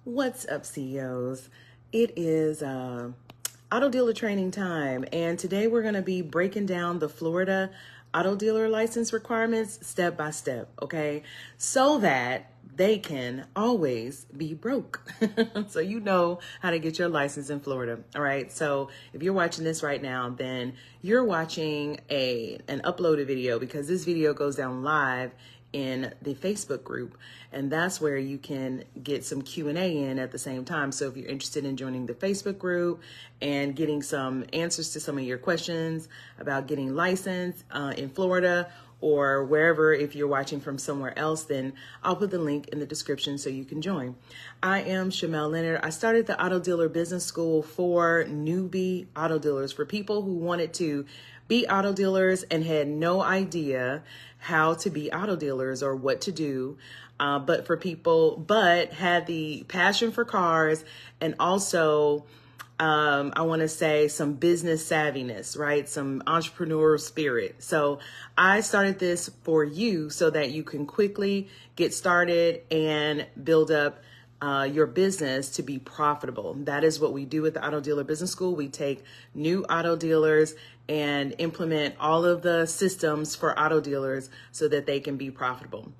What's up, CEOs? It is auto dealer training time, and today we're going to be breaking down the Florida auto dealer license requirements step by step, okay? So that they can always be broke. So you know how to get your license in Florida, all right? So if you're watching this right now, then you're watching an uploaded video because this video goes down live in the Facebook group, and that's where you can get some Q&A in at the same time. So if you're interested in joining the Facebook group and getting some answers to some of your questions about getting licensed in Florida or wherever, if you're watching from somewhere else, then I'll put the link in the description so you can join. I am Shamel Leonard. I started the Auto Dealer Business School for newbie auto dealers, for people who wanted to be auto dealers and had no idea how to be auto dealers or what to do, but had the passion for cars and also I want to say some business savviness, right? Some entrepreneurial spirit. So I started this for you so that you can quickly get started and build up your business to be profitable. That is what we do at the Auto Dealer Business School. We take new auto dealers and implement all of the systems for auto dealers so that they can be profitable.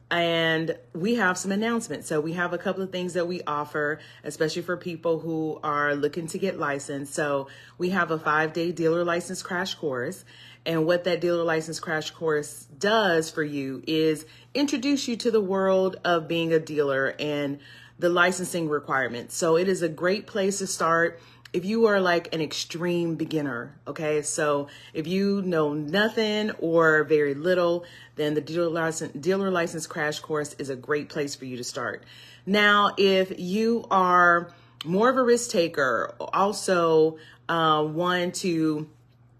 And we have some announcements. So we have a couple of things that we offer, especially for people who are looking to get licensed. So we have a 5-day dealer license crash course. And what that dealer license crash course does for you is introduce you to the world of being a dealer and the licensing requirements. So it is a great place to start if you are like an extreme beginner, okay? So if you know nothing or very little, then the dealer license crash course is a great place for you to start. Now, if you are more of a risk taker, also want to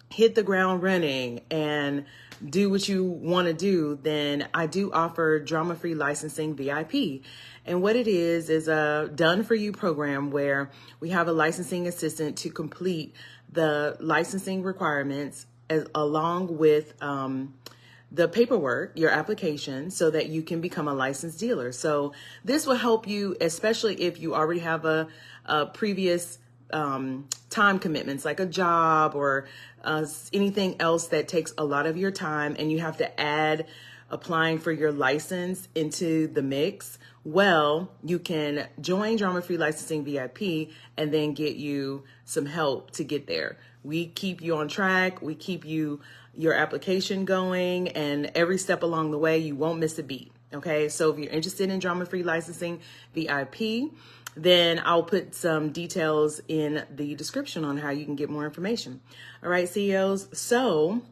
hit the ground running and do what you want to do, then I do offer drama-free licensing VIP. And what it is a done-for-you program where we have a licensing assistant to complete the licensing requirements along with the paperwork, your application, so that you can become a licensed dealer. So this will help you, especially if you already have a previous time commitments like a job or anything else that takes a lot of your time and you have to add applying for your license into the mix. Well, you can join Drama Free Licensing VIP and then get you some help to get there. We keep you on track. We keep your application going, and every step along the way, you won't miss a beat. Okay, so if you're interested in Drama Free Licensing VIP, then I'll put some details in the description on how you can get more information. All right, CEOs. So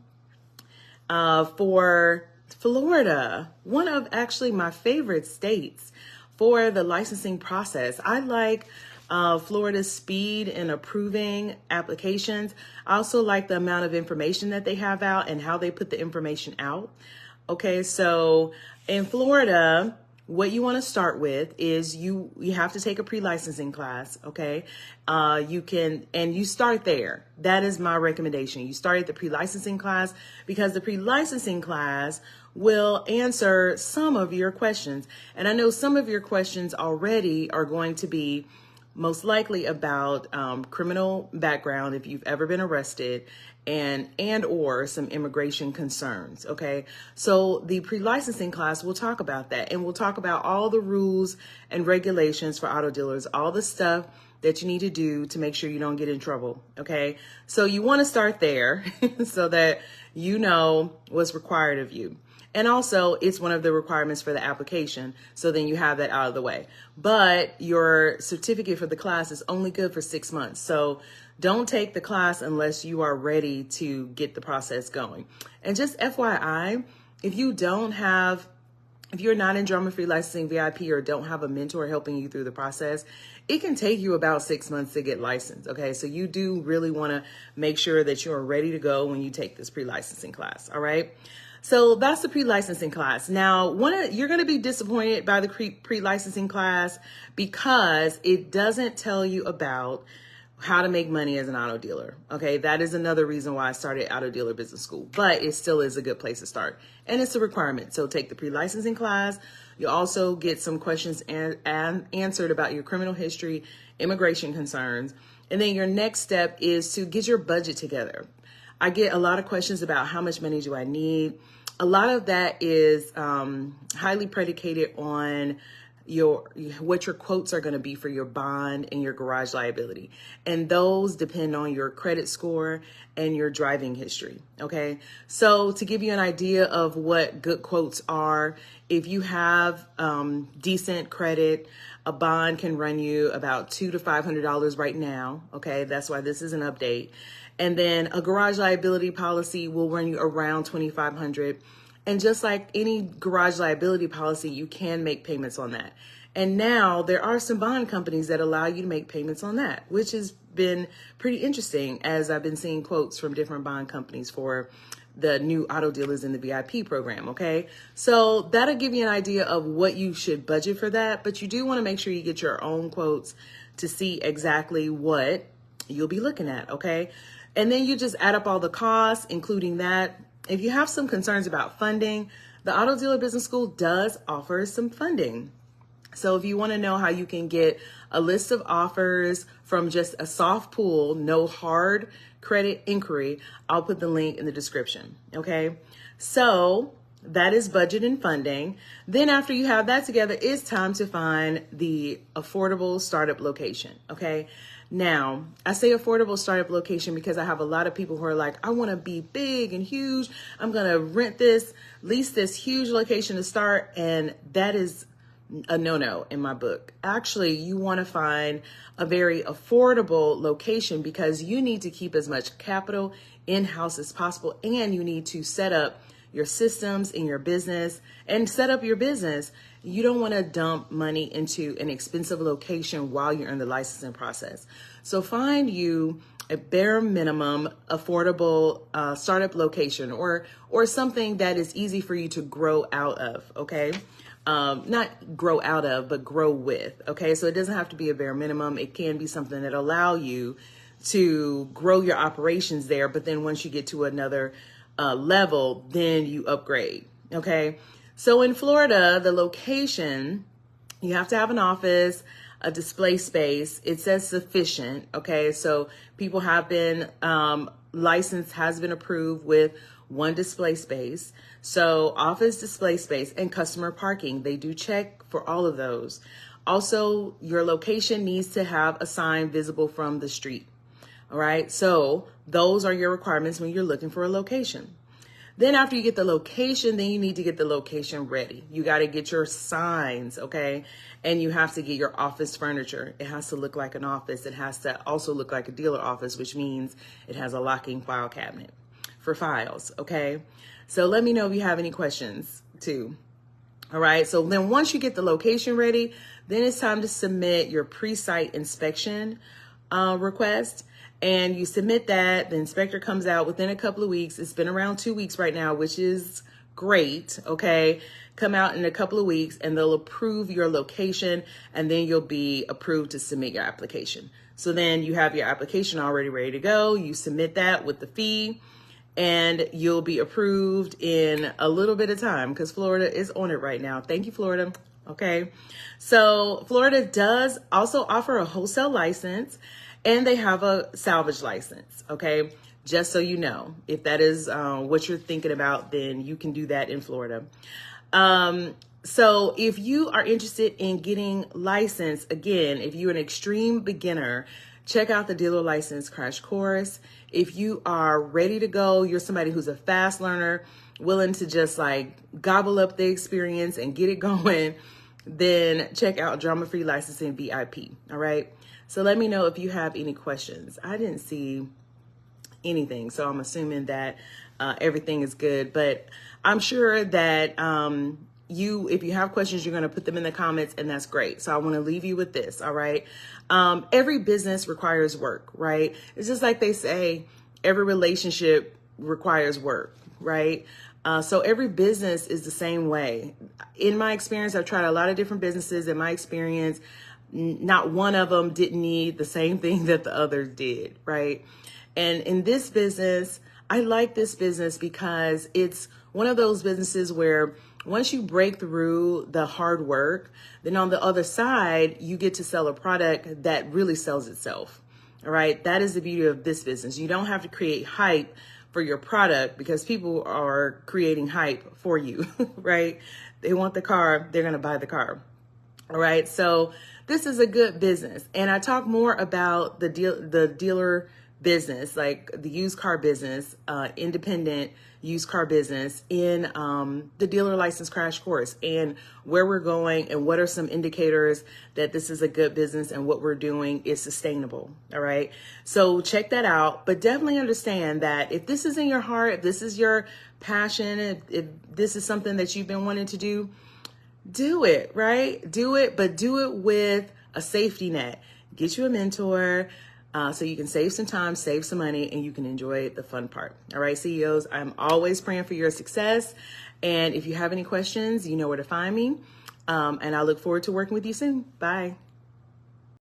for Florida, one of actually my favorite states for the licensing process, I like Florida's speed in approving applications. I also like the amount of information that they have out and how they put the information out. Okay, so in Florida, what you want to start with is you have to take a pre-licensing class, okay? You start there. That is my recommendation. You start at the pre-licensing class because the pre-licensing class will answer some of your questions. And I know some of your questions already are going to be most likely about criminal background, if you've ever been arrested, and or some immigration concerns, okay? So the pre-licensing class, we'll talk about that, and we'll talk about all the rules and regulations for auto dealers, all the stuff that you need to do to make sure you don't get in trouble, okay? So you want to start there so that you know what's required of you. And also, it's one of the requirements for the application, so then you have that out of the way. But your certificate for the class is only good for 6 months. So don't take the class unless you are ready to get the process going. And just FYI, if you're not in Drama Free Licensing VIP or don't have a mentor helping you through the process, it can take you about 6 months to get licensed, okay? So you do really want to make sure that you're ready to go when you take this pre-licensing class, all right? So that's the pre-licensing class. Now, you're going to be disappointed by the pre-licensing class because it doesn't tell you about how to make money as an auto dealer. Okay, that is another reason why I started Auto Dealer Business School, but it still is a good place to start. And it's a requirement. So take the pre-licensing class. You'll also get some questions answered about your criminal history, immigration concerns. And then your next step is to get your budget together. I get a lot of questions about how much money do I need. A lot of that is highly predicated on what your quotes are going to be for your bond and your garage liability. And those depend on your credit score and your driving history. Okay. So to give you an idea of what good quotes are, if you have decent credit, a bond can run you about $200 to $500 right now. Okay. That's why this is an update. And then a garage liability policy will run you around $2,500. And just like any garage liability policy, you can make payments on that. And now there are some bond companies that allow you to make payments on that, which has been pretty interesting as I've been seeing quotes from different bond companies for the new auto dealers in the VIP program. Okay. So that'll give you an idea of what you should budget for that. But you do want to make sure you get your own quotes to see exactly what you'll be looking at. Okay. And then you just add up all the costs, including that. If you have some concerns about funding, the Auto Dealer Business School does offer some funding. So if you want to know how you can get a list of offers from just a soft pool, no hard credit inquiry, I'll put the link in the description. Okay. So that is budget and funding. Then after you have that together, it's time to find the affordable startup location. Okay. Now, I say affordable startup location because I have a lot of people who are like, I want to be big and huge. I'm going to lease this huge location to start. And that is a no-no in my book. Actually, you want to find a very affordable location because you need to keep as much capital in-house as possible. And you need to set up your systems in your business and set up your business. You don't want to dump money into an expensive location while you're in the licensing process. So find you a bare minimum affordable startup location or something that is easy for you to grow out of. Okay. Not grow out of, but grow with. Okay. So it doesn't have to be a bare minimum. It can be something that allow you to grow your operations there. But then once you get to another level, then you upgrade. Okay. So in Florida, the location, you have to have an office, a display space. It says sufficient. Okay. So people have been licensed, has been approved with one display space. So office, display space, and customer parking. They do check for all of those. Also, your location needs to have a sign visible from the street. All right. So those are your requirements when you're looking for a location. Then after you get the location, then you need to get the location ready. You got to get your signs, okay? And you have to get your office furniture. It has to look like an office. It has to also look like a dealer office, which means it has a locking file cabinet for files, okay? So let me know if you have any questions too. All right, so then once you get the location ready, then it's time to submit your pre-site inspection request. And you submit that, the inspector comes out within a couple of weeks. It's been around 2 weeks right now, which is great. Okay. Come out in a couple of weeks and they'll approve your location and then you'll be approved to submit your application. So then you have your application already ready to go. You submit that with the fee and you'll be approved in a little bit of time because Florida is on it right now. Thank you, Florida. Okay. So Florida does also offer a wholesale license. And they have a salvage license, okay? Just so you know, if that is what you're thinking about, then you can do that in Florida. So if you are interested in getting licensed, again, if you're an extreme beginner, check out the Dealer License Crash Course. If you are ready to go, you're somebody who's a fast learner, willing to just like gobble up the experience and get it going, then check out Drama Free Licensing VIP, all right? So let me know if you have any questions. I didn't see anything, so I'm assuming that everything is good. But I'm sure that if you have questions, you're going to put them in the comments, and that's great. So I want to leave you with this, all right? Every business requires work, right? It's just like they say, every relationship requires work, right? So every business is the same way. In my experience, I've tried a lot of different businesses. In my experience, not one of them didn't need the same thing that the others did, right? And in this business, I like this business because it's one of those businesses where once you break through the hard work, then on the other side, you get to sell a product that really sells itself. All right. That is the beauty of this business. You don't have to create hype for your product because people are creating hype for you, right? They want the car, they're going to buy the car. All right. So this is a good business. And I talk more about the dealer business, like the used car business, independent used car business in the dealer license crash course, and where we're going and what are some indicators that this is a good business and what we're doing is sustainable. All right. So check that out, but definitely understand that if this is in your heart, if this is your passion, if this is something that you've been wanting to do it, right? Do it, but do it with a safety net. Get you a mentor so you can save some time, save some money, and you can enjoy the fun part. All right, CEOs, I'm always praying for your success. And if you have any questions, you know where to find me. And I look forward to working with you soon. Bye.